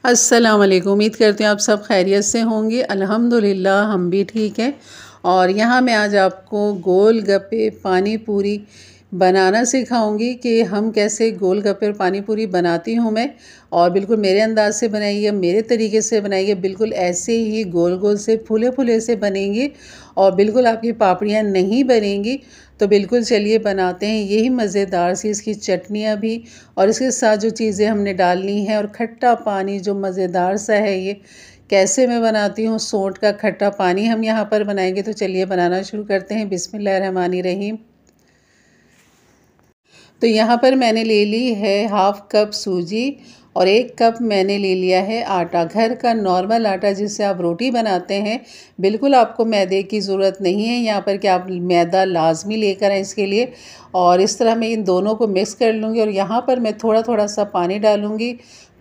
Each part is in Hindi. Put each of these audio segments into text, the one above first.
अस्सलाम वालेकुम। उम्मीद करते हैं आप सब खैरियत से होंगे। अल्हम्दुलिल्लाह हम भी ठीक हैं। और यहाँ मैं आज आपको गोल गप्पे पानी पूरी बनाना सिखाऊंगी कि हम कैसे गोल गप्पे और पानी पूरी बनाती हूँ मैं। और बिल्कुल मेरे अंदाज से बनाइए, मेरे तरीके से बनाइए, बिल्कुल ऐसे ही गोल गोल से फूले फूले से बनेंगी और बिल्कुल आपकी पापड़ियाँ नहीं बनेंगी। तो बिल्कुल चलिए बनाते हैं। यही मज़ेदार सी इसकी चटनियाँ भी और इसके साथ जो चीज़ें हमने डालनी है और खट्टा पानी जो मज़ेदार सा है, ये कैसे मैं बनाती हूँ। सोंठ का खट्टा पानी हम यहाँ पर बनाएंगे। तो चलिए बनाना शुरू करते हैं। बिस्मिल्लाहिर्रहमानिर्रहीम। तो यहाँ पर मैंने ले ली है हाफ़ कप सूजी और 1 कप मैंने ले लिया है आटा, घर का नॉर्मल आटा जिससे आप रोटी बनाते हैं। बिल्कुल आपको मैदे की ज़रूरत नहीं है यहाँ पर कि आप मैदा लाजमी लेकर आएँ इसके लिए। और इस तरह मैं इन दोनों को मिक्स कर लूँगी और यहाँ पर मैं थोड़ा थोड़ा सा पानी डालूँगी।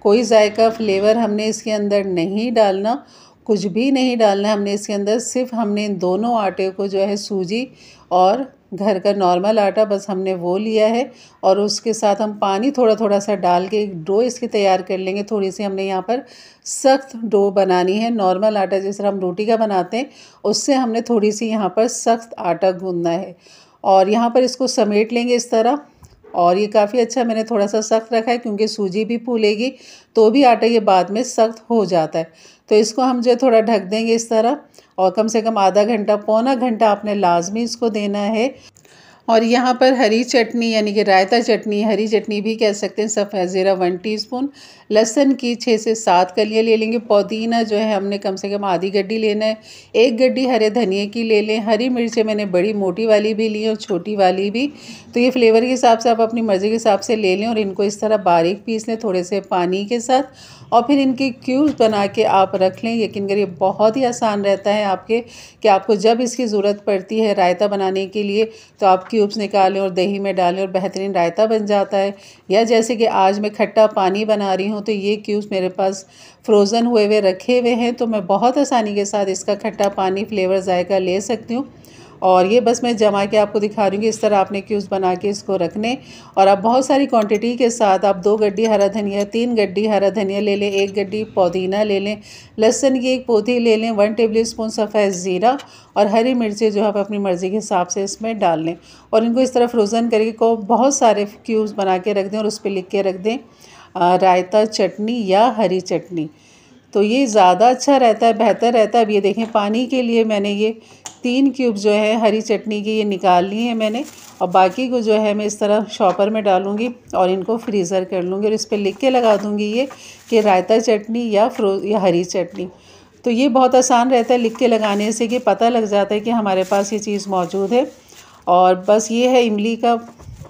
कोई जायका फ्लेवर हमने इसके अंदर नहीं डालना, कुछ भी नहीं डालना है हमने इसके अंदर। सिर्फ हमने इन दोनों आटे को जो है सूजी और घर का नॉर्मल आटा बस हमने वो लिया है और उसके साथ हम पानी थोड़ा थोड़ा सा डाल के एक डो इसकी तैयार कर लेंगे। थोड़ी सी हमने यहाँ पर सख्त डो बनानी है। नॉर्मल आटा जिस तरह हम रोटी का बनाते हैं उससे हमने थोड़ी सी यहाँ पर सख्त आटा गूंदना है और यहाँ पर इसको समेट लेंगे इस तरह। और ये काफ़ी अच्छा मैंने थोड़ा सा सख्त रखा है क्योंकि सूजी भी फूलेगी तो भी आटा ये बाद में सख्त हो जाता है। तो इसको हम जो थोड़ा ढक देंगे इस तरह और कम से कम आधा घंटा पौना घंटा आपने लाजमी इसको देना है। और यहाँ पर हरी चटनी यानी कि रायता चटनी, हरी चटनी भी कह सकते हैं, सफ़ेद ज़ीरा 1 टीस्पून, लहसुन की 6 से 7 कलियाँ ले लेंगे। पुदीना जो है हमने कम से कम आधी गड्डी लेना है। 1 गड्डी हरे धनिए की ले लें। हरी मिर्चें मैंने बड़ी मोटी वाली भी ली और छोटी वाली भी। तो ये फ्लेवर के हिसाब से आप अपनी मर्ज़ी के हिसाब से ले लें और इनको इस तरह बारीक पीस लें थोड़े से पानी के साथ और फिर इनकी क्यूब्स बना के आप रख लें। यकीन करिए बहुत ही आसान रहता है आपके कि आपको जब इसकी ज़रूरत पड़ती है रायता बनाने के लिए तो आप क्यूब्स निकालें और दही में डालें और बेहतरीन रायता बन जाता है। या जैसे कि आज मैं खट्टा पानी बना रही हूँ तो ये क्यूब्स मेरे पास फ्रोज़न हुए रखे हुए हैं तो मैं बहुत आसानी के साथ इसका खट्टा पानी फ्लेवर जायका ले सकती हूँ। और ये बस मैं जमा के आपको दिखा रही हूँ कि इस तरह आपने क्यूब्स बना के इसको रखने। और आप बहुत सारी क्वांटिटी के साथ आप 2 गड्डी हरा धनिया, 3 गड्डी हरा धनिया ले लें, 1 गड्डी पुदीना ले लें, लहसुन की 1 पोथी ले लें, 1 टेबलस्पून सफ़ेद ज़ीरा और हरी मिर्चें जो आप अपनी मर्ज़ी के हिसाब से इसमें डाल लें। और इनको इस तरह फ्रोज़न करके को बहुत सारे क्यूब्स बना के रख दें और उस पर लिख के रख दें रायता चटनी या हरी चटनी। तो ये ज़्यादा अच्छा रहता है, बेहतर रहता है। अब ये देखें पानी के लिए मैंने ये 3 क्यूब जो है हरी चटनी की ये निकाल ली है मैंने और बाकी को जो है मैं इस तरह शॉपर में डालूँगी और इनको फ्रीज़र कर लूँगी और इस पर लिख के लगा दूँगी ये कि रायता चटनी या हरी चटनी। तो ये बहुत आसान रहता है लिख के लगाने से कि पता लग जाता है कि हमारे पास ये चीज़ मौजूद है। और बस ये है इमली का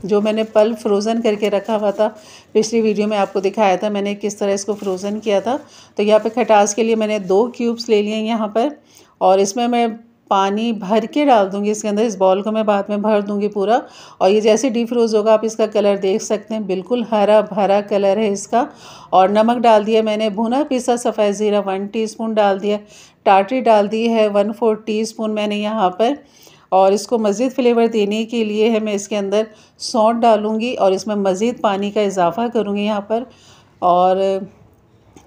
जो मैंने पल्प फ्रोज़न करके रखा हुआ था। पिछली वीडियो में आपको दिखाया था मैंने किस तरह इसको फ्रोज़न किया था। तो यहाँ पे खटास के लिए मैंने 2 क्यूब्स ले लिए यहाँ पर और इसमें मैं पानी भर के डाल दूँगी इसके अंदर। इस बॉल को मैं बाद में भर दूँगी पूरा और ये जैसे डीफ्रोज़ होगा आप इसका कलर देख सकते हैं, बिल्कुल हरा भरा कलर है इसका। और नमक डाल दिया मैंने, भुना पिसा सफ़ेद ज़ीरा 1 टीस्पून डाल दिया, टाटरी डाल दी है 1/4 टीस्पून मैंने यहाँ पर। और इसको मज़ीद फ्लेवर देने के लिए है मैं इसके अंदर सौंठ डालूँगी और इसमें मज़ीद पानी का इजाफ़ा करूँगी यहाँ पर। और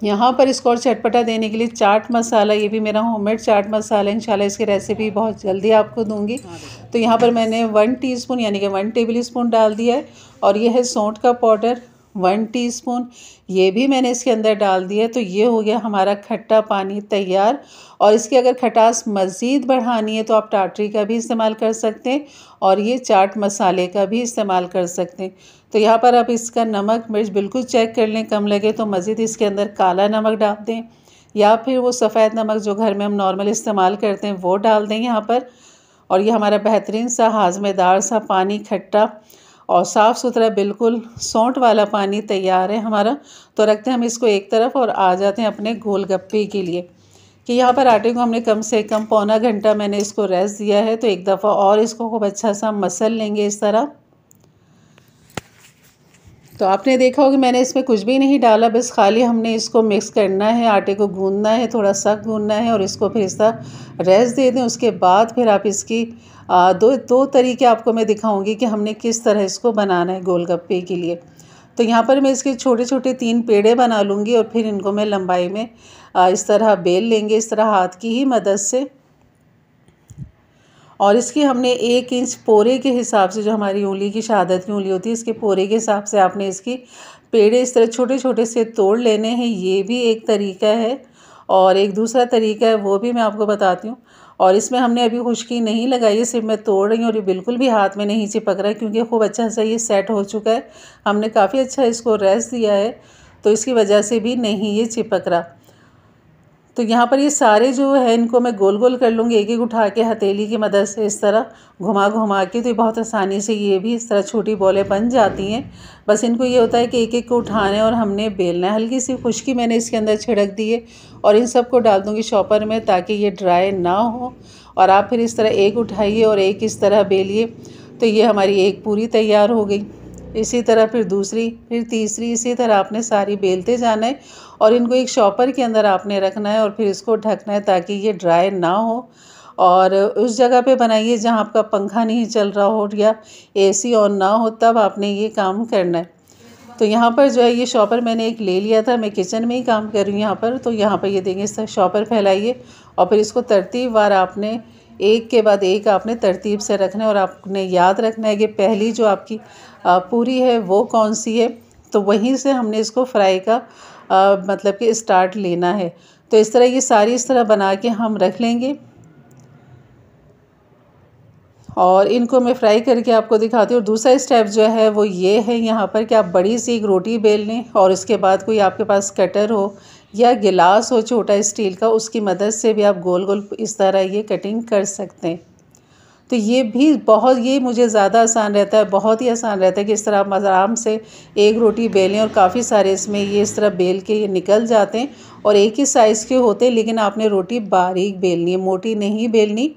यहाँ पर इसको और चटपटा देने के लिए चाट मसाला, ये भी मेरा होममेड चाट मसाला, इंशाल्लाह इसकी रेसिपी बहुत जल्दी आपको दूँगी। तो यहाँ पर मैंने 1 टीस्पून यानी कि 1 टेबलस्पून डाल दिया है। और ये है सौंठ का पाउडर 1 टीस्पून, ये भी मैंने इसके अंदर डाल दिया। तो ये हो गया हमारा खट्टा पानी तैयार। और इसकी अगर खटास मज़ीद बढ़ानी है तो आप टाटरी का भी इस्तेमाल कर सकते हैं और ये चाट मसाले का भी इस्तेमाल कर सकते हैं। तो यहाँ पर आप इसका नमक मिर्च बिल्कुल चेक कर लें, कम लगे तो मज़ीद इसके अंदर काला नमक डाल दें या फिर वो सफ़ेद नमक जो घर में हम नॉर्मल इस्तेमाल करते हैं वो डाल दें यहाँ पर। और ये हमारा बेहतरीन सा हाजमेदार सा पानी खट्टा और साफ़ सुथरा बिल्कुल सौंठ वाला पानी तैयार है हमारा। तो रखते हैं हम इसको एक तरफ और आ जाते हैं अपने गोलगप्पे के लिए। कि यहाँ पर आटे को हमने कम से कम पौना घंटा मैंने इसको रेस्ट दिया है। तो एक दफ़ा और इसको खूब अच्छा सा मसल लेंगे इस तरह। तो आपने देखा होगा मैंने इसमें कुछ भी नहीं डाला, बस खाली हमने इसको मिक्स करना है, आटे को गूंदना है, थोड़ा सख्त गूंदना है और इसको फिर इस तरह रेस्ट दे दें। उसके बाद फिर आप इसकी दो तरीके आपको मैं दिखाऊंगी कि हमने किस तरह इसको बनाना है गोलगप्पे के लिए। तो यहाँ पर मैं इसके छोटे छोटे 3 पेड़े बना लूँगी और फिर इनको मैं लंबाई में इस तरह बेल लेंगे, इस तरह हाथ की ही मदद से। और इसकी हमने 1 इंच पोरे के हिसाब से, जो हमारी उंगली की शहादत की उंगली होती है, इसके पोरे के हिसाब से आपने इसकी पेड़े इस तरह छोटे छोटे से तोड़ लेने हैं। ये भी एक तरीका है। और एक दूसरा तरीका है, वो भी मैं आपको बताती हूँ। और इसमें हमने अभी खुश्की नहीं लगाई है, सिर्फ मैं तोड़ रही हूँ और ये बिल्कुल भी हाथ में नहीं चिपक रहा है, क्योंकि खूब अच्छा सा ये सेट हो चुका है। हमने काफ़ी अच्छा इसको रेस्ट दिया है, तो इसकी वजह से भी नहीं ये चिपक रहा। तो यहाँ पर ये सारे जो है इनको मैं गोल गोल कर लूँगी, एक एक उठा के हथेली की मदद से इस तरह घुमा घुमा के। तो ये बहुत आसानी से ये भी इस तरह छोटी बॉलें बन जाती हैं। बस इनको ये होता है कि एक एक को उठाना है और हमने बेलना है। हल्की सी खुश्की मैंने इसके अंदर छिड़क दी है और इन सबको डाल दूँगी शॉपर में, ताकि ये ड्राई ना हो। और आप फिर इस तरह एक उठाइए और एक इस तरह बेलिए, तो ये हमारी एक पूरी तैयार हो गई। इसी तरह फिर दूसरी, फिर तीसरी, इसी तरह आपने सारी बेलते जाना है और इनको एक शॉपर के अंदर आपने रखना है और फिर इसको ढकना है, ताकि ये ड्राई ना हो। और उस जगह पे बनाइए जहाँ आपका पंखा नहीं चल रहा हो या एसी ऑन ना हो, तब आपने ये काम करना है। तो यहाँ पर जो है ये शॉपर मैंने एक ले लिया था, मैं किचन में ही काम कर रही हूँ यहाँ पर। तो यहाँ पर ये देंगे, इस तरह शॉपर फैलाइए और फिर इसको तरतीबवार आपने एक के बाद एक आपने तरतीब से रखना है। और आपने याद रखना है कि पहली जो आपकी पूरी है वो कौन सी है, तो वहीं से हमने इसको फ्राई का मतलब कि स्टार्ट लेना है। तो इस तरह ये सारी इस तरह बना के हम रख लेंगे और इनको मैं फ्राई करके आपको दिखाती हूँ। और दूसरा स्टेप जो है वो ये है यहाँ पर कि आप बड़ी सी एक रोटी बेल लें और इसके बाद कोई आपके पास कटर हो या गिलास हो छोटा स्टील का, उसकी मदद से भी आप गोल गोल इस तरह ये कटिंग कर सकते हैं। तो ये भी बहुत, ये मुझे ज़्यादा आसान रहता है, बहुत ही आसान रहता है कि इस तरह आप आराम से एक रोटी बेलें और काफ़ी सारे इसमें ये इस तरह बेल के ये निकल जाते हैं और एक ही साइज़ के होते हैं। लेकिन आपने रोटी बारीक बेलनी है, मोटी नहीं बेलनी।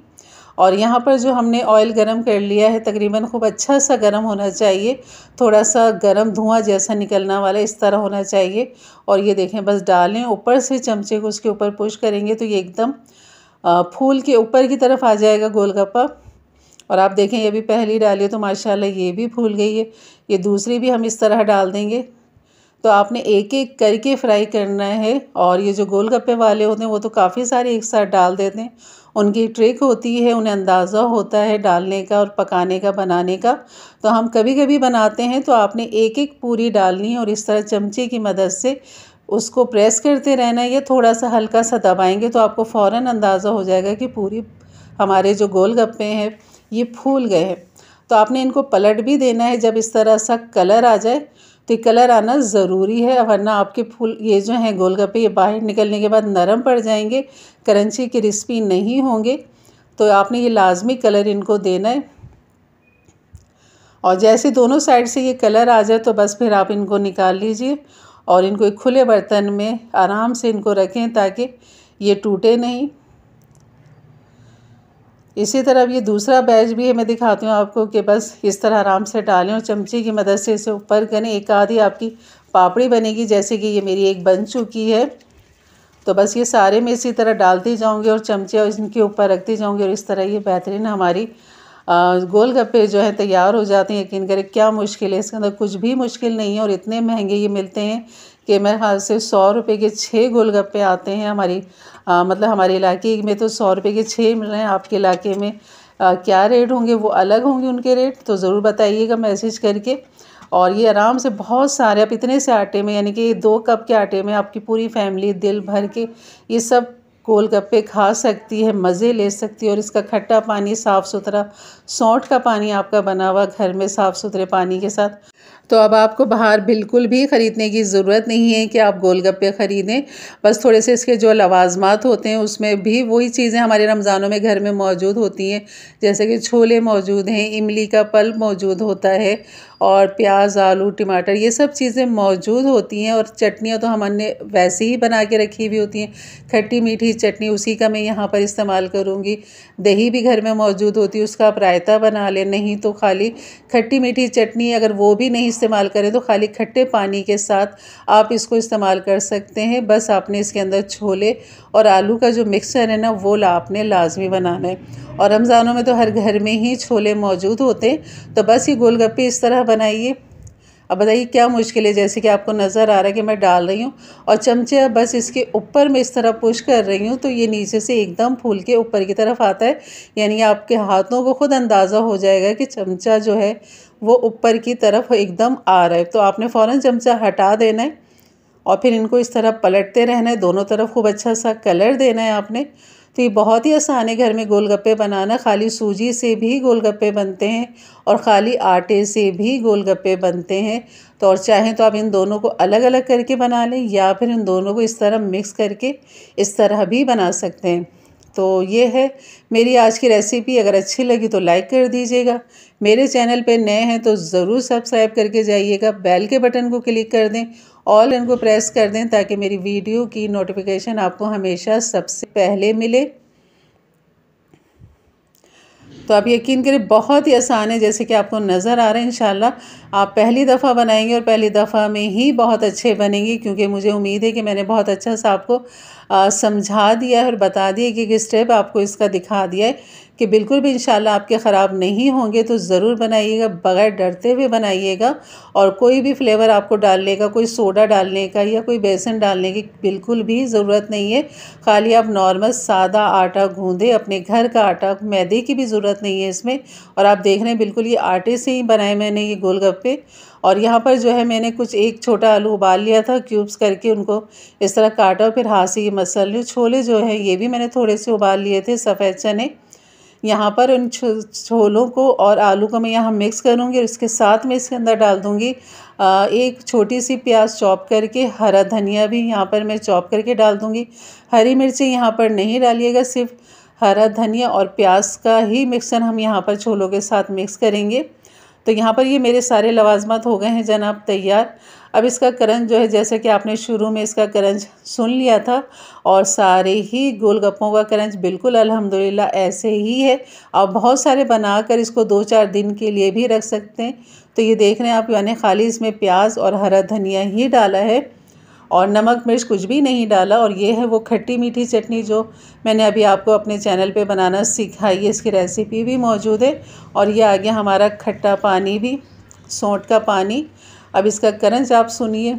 और यहाँ पर जो हमने ऑयल गरम कर लिया है, तकरीबन खूब अच्छा सा गरम होना चाहिए, थोड़ा सा गरम धुआं जैसा निकलना वाला इस तरह होना चाहिए। और ये देखें, बस डालें, ऊपर से चमचे को उसके ऊपर पुश करेंगे तो ये एकदम फूल के ऊपर की तरफ आ जाएगा गोलगप्पा। और आप देखें, ये भी पहली डाली है तो माशाल्लाह ये भी फूल गई है। ये दूसरी भी हम इस तरह डाल देंगे। तो आपने एक एक करके फ्राई करना है। और ये जो गोलगप्पे वाले होते हैं वो तो काफ़ी सारे एक साथ डाल देते हैं, उनकी ट्रिक होती है, उन्हें अंदाज़ा होता है डालने का और पकाने का, बनाने का। तो हम कभी कभी बनाते हैं तो आपने एक एक पूरी डालनी है और इस तरह चमचे की मदद से उसको प्रेस करते रहना है। या थोड़ा सा हल्का सा दबाएंगे तो आपको फ़ौरन अंदाज़ा हो जाएगा कि पूरी हमारे जो गोलगप्पे हैं ये फूल गए हैं। तो आपने इनको पलट भी देना है। जब इस तरह सा कलर आ जाए, तो ये कलर आना ज़रूरी है, वरना आपके फूल ये जो हैं गोलगप्पे ये बाहर निकलने के बाद नरम पड़ जाएंगे, क्रंची क्रिस्पी नहीं होंगे। तो आपने ये लाजमी कलर इनको देना है। और जैसे दोनों साइड से ये कलर आ जाए तो बस फिर आप इनको निकाल लीजिए और इनको एक खुले बर्तन में आराम से इनको रखें, ताकि ये टूटे नहीं। इसी तरह ये दूसरा बैच भी है, मैं दिखाती हूँ आपको कि बस इस तरह आराम से डालें और चमचे की मदद से इसे ऊपर करें। एक आधी आपकी पापड़ी बनेगी, जैसे कि ये मेरी एक बन चुकी है। तो बस ये सारे में इसी तरह डालती जाऊँगी और चमचे और इनके ऊपर रखती जाऊँगी और इस तरह ये बेहतरीन हमारी गोलगप्पे जो है तैयार हो जाते हैं। यकीन करें, क्या मुश्किल है, इसके अंदर कुछ भी मुश्किल नहीं है। और इतने महंगे ये मिलते हैं कि मेरे ख्याल से 100 रुपये के 6 गोलगप्पे आते हैं। हमारी मतलब हमारे इलाके में तो 100 रुपये के 6 मिल रहे हैं। आपके इलाके में क्या रेट होंगे, वो अलग होंगे उनके रेट, तो ज़रूर बताइएगा मैसेज करके। और ये आराम से बहुत सारे, आप इतने से आटे में, यानी कि 2 कप के आटे में आपकी पूरी फैमिली दिल भर के ये सब गोलगप्पे खा सकती है, मज़े ले सकती है। और इसका खट्टा पानी साफ़ सुथरा, सौंठ का पानी आपका बना हुआ घर में साफ़ सुथरे पानी के साथ। तो अब आपको बाहर बिल्कुल भी ख़रीदने की ज़रूरत नहीं है कि आप गोलगप्पे ख़रीदें। बस थोड़े से इसके जो लवाजमात होते हैं उसमें भी वही चीज़ें हमारे रमज़ानों में घर में मौजूद होती हैं, जैसे कि छोले मौजूद हैं, इमली का पल्प मौजूद होता है और प्याज, आलू, टमाटर, ये सब चीज़ें मौजूद होती हैं। और चटनियाँ तो हमने वैसे ही बना के रखी हुई होती हैं, खट्टी मीठी चटनी उसी का मैं यहाँ पर इस्तेमाल करूँगी। दही भी घर में मौजूद होती है, उसका आप रायता बना लें, नहीं तो खाली खट्टी मीठी चटनी, अगर वो भी नहीं इस्तेमाल करें तो खाली खट्टे पानी के साथ आप इसको इस्तेमाल कर सकते हैं। बस आपने इसके अंदर छोले और आलू का जो मिक्सचर है ना, वो आपने लाजमी बनाना है। और रमज़ानों में तो हर घर में ही छोले मौजूद होते हैं। तो बस ये गोलगप्पे इस तरह बनाइए, अब बताइए क्या मुश्किल है। जैसे कि आपको नज़र आ रहा है कि मैं डाल रही हूँ और चमचे बस इसके ऊपर मैं इस तरह पुश कर रही हूँ तो ये नीचे से एकदम फूल के ऊपर की तरफ आता है। यानी आपके हाथों को खुद अंदाज़ा हो जाएगा कि चमचा जो है वो ऊपर की तरफ एकदम आ रहा है। तो आपने फ़ौरन चमचा हटा देना है और फिर इनको इस तरह पलटते रहना है, दोनों तरफ खूब अच्छा सा कलर देना है आपने। तो ये बहुत ही आसान है घर में गोलगप्पे बनाना। खाली सूजी से भी गोलगप्पे बनते हैं और ख़ाली आटे से भी गोलगप्पे बनते हैं। तो और चाहें तो आप इन दोनों को अलग अलग करके बना लें या फिर इन दोनों को इस तरह मिक्स करके इस तरह भी बना सकते हैं। तो ये है मेरी आज की रेसिपी। अगर अच्छी लगी तो लाइक कर दीजिएगा। मेरे चैनल पे नए हैं तो ज़रूर सब्सक्राइब करके जाइएगा। बेल के बटन को क्लिक कर दें, ऑल इनको प्रेस कर दें ताकि मेरी वीडियो की नोटिफिकेशन आपको हमेशा सबसे पहले मिले। तो आप यकीन करें बहुत ही आसान है, जैसे कि आपको नज़र आ रहा है। इंशाल्लाह आप पहली दफ़ा बनाएंगे और पहली दफ़ा में ही बहुत अच्छे बनेंगे, क्योंकि मुझे उम्मीद है कि मैंने बहुत अच्छा सा आपको समझा दिया है और बता दिया कि स्टेप आपको इसका दिखा दिया है कि बिल्कुल भी इंशाल्लाह आपके ख़राब नहीं होंगे। तो ज़रूर बनाइएगा, बग़ैर डरते हुए बनाइएगा। और कोई भी फ्लेवर आपको डालने का, कोई सोडा डालने का या कोई बेसन डालने की बिल्कुल भी ज़रूरत नहीं है। खाली आप नॉर्मल सादा आटा गूँधें, अपने घर का आटा, मैदे की भी ज़रूरत नहीं है इसमें। और आप देख रहे हैं बिल्कुल ये आटे से ही बनाए मैंने ये गोलगप्पे। और यहाँ पर जो है मैंने एक छोटा आलू उबाल लिया था, क्यूब्स करके उनको इस तरह काटा और फिर हाथ से ये मसल लूँ। छोले जो है ये भी मैंने थोड़े से उबाल लिए थे, सफ़ेद चने। यहाँ पर उन छोलों को और आलू को मैं यहाँ मिक्स करूँगी और इसके साथ में इसके अंदर डाल दूँगी एक छोटी सी प्याज चॉप करके, हरा धनिया भी यहाँ पर मैं चॉप करके डाल दूँगी। हरी मिर्ची यहाँ पर नहीं डालिएगा, सिर्फ हरा धनिया और प्याज का ही मिक्सचर हम यहाँ पर छोलों के साथ मिक्स करेंगे। तो यहाँ पर ये मेरे सारे लवाजमात हो गए हैं जनाब तैयार। अब इसका क्रंच जो है, जैसे कि आपने शुरू में इसका क्रंच सुन लिया था, और सारे ही गोलगप्पों का क्रंच बिल्कुल अल्हम्दुलिल्लाह ऐसे ही है। आप बहुत सारे बनाकर इसको 2-4 दिन के लिए भी रख सकते हैं। तो ये देख रहे हैं आप, मैंने खाली इसमें प्याज और हरा धनिया ही डाला है और नमक मिर्च कुछ भी नहीं डाला। और ये है वो खट्टी मीठी चटनी जो मैंने अभी आपको अपने चैनल पे बनाना सिखाई है, इसकी रेसिपी भी मौजूद है। और ये आ गया हमारा खट्टा पानी भी, सौंठ का पानी। अब इसका क्रंच आप सुनिए।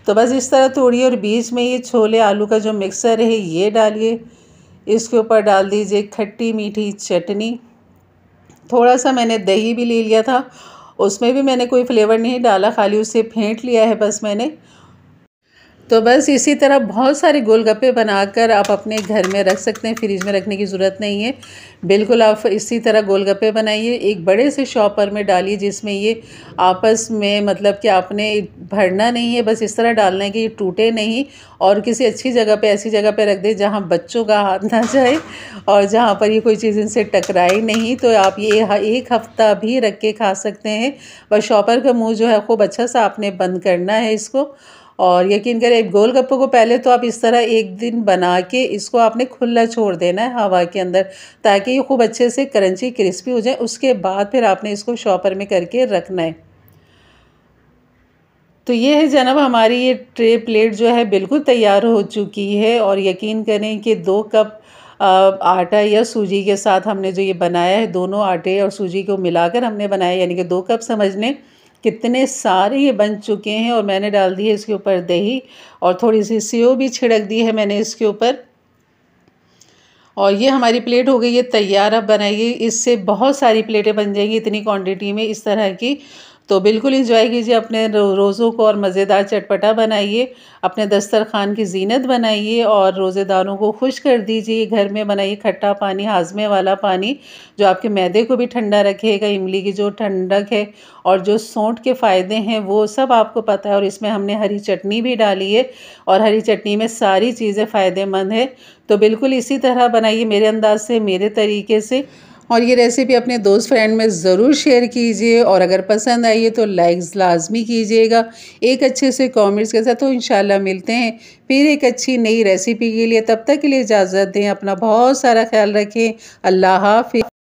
तो बस इस तरह तोड़िए और बीच में ये छोले आलू का जो मिक्सर है ये डालिए। इसके ऊपर डाल दीजिए खट्टी मीठी चटनी। थोड़ा सा मैंने दही भी ले लिया था, उसमें भी मैंने कोई फ्लेवर नहीं डाला, खाली उसे फेंट लिया है बस मैंने। तो बस इसी तरह बहुत सारे गोलगप्पे बनाकर आप अपने घर में रख सकते हैं, फ्रिज में रखने की ज़रूरत नहीं है। बिल्कुल आप इसी तरह गोलगप्पे बनाइए, एक बड़े से शॉपर में डालिए जिसमें ये आपस में, मतलब कि आपने भरना नहीं है, बस इस तरह डालना है कि ये टूटे नहीं। और किसी अच्छी जगह पे, ऐसी जगह पे रख दें जहाँ बच्चों का हाथ ना जाए और जहाँ पर ये कोई चीज़ इनसे टकराए नहीं। तो आप ये 1 हफ़्ता भी रख के खा सकते हैं। बस शॉपर का मुँह जो है खूब अच्छा सा आपने बंद करना है इसको। और यकीन करें, गोलगप्पों को पहले तो आप इस तरह एक दिन बना के इसको आपने खुला छोड़ देना है हवा के अंदर, ताकि ये खूब अच्छे से क्रंची क्रिस्पी हो जाए। उसके बाद फिर आपने इसको शॉपर में करके रखना है। तो ये है जनाब, हमारी ये ट्रे प्लेट जो है बिल्कुल तैयार हो चुकी है। और यकीन करें कि 2 कप आटा या सूजी के साथ हमने जो ये बनाया है, दोनों आटे और सूजी को मिलाकर हमने बनाया, यानी कि 2 कप समझ लें कितने सारे ये बन चुके हैं। और मैंने डाल दी है इसके ऊपर दही और थोड़ी सी सेव भी छिड़क दी है मैंने इसके ऊपर। और ये हमारी प्लेट हो गई है तैयार। अब बनाइए, इससे बहुत सारी प्लेटें बन जाएंगी इतनी क्वांटिटी में इस तरह की। तो बिल्कुल इंजॉय कीजिए अपने रोज़ों को और मज़ेदार चटपटा बनाइए, अपने दस्तरखान की ज़ीनत बनाइए और रोज़ेदारों को खुश कर दीजिए। घर में बनाइए खट्टा पानी, हाजमे वाला पानी जो आपके मैदे को भी ठंडा रखेगा। इमली की जो ठंडक है और जो सौंठ के फ़ायदे हैं वो सब आपको पता है। और इसमें हमने हरी चटनी भी डाली है और हरी चटनी में सारी चीज़ें फ़ायदेमंद है। तो बिल्कुल इसी तरह बनाइए, मेरे अंदाज से, मेरे तरीके से। और ये रेसिपी अपने दोस्त फ्रेंड में ज़रूर शेयर कीजिए और अगर पसंद आई है तो लाइक्स लाजमी कीजिएगा एक अच्छे से कमेंट्स के साथ। तो इंशाल्लाह मिलते हैं फिर एक अच्छी नई रेसिपी के लिए। तब तक के लिए इजाज़त दें, अपना बहुत सारा ख्याल रखें। अल्लाह हाफ़िज़।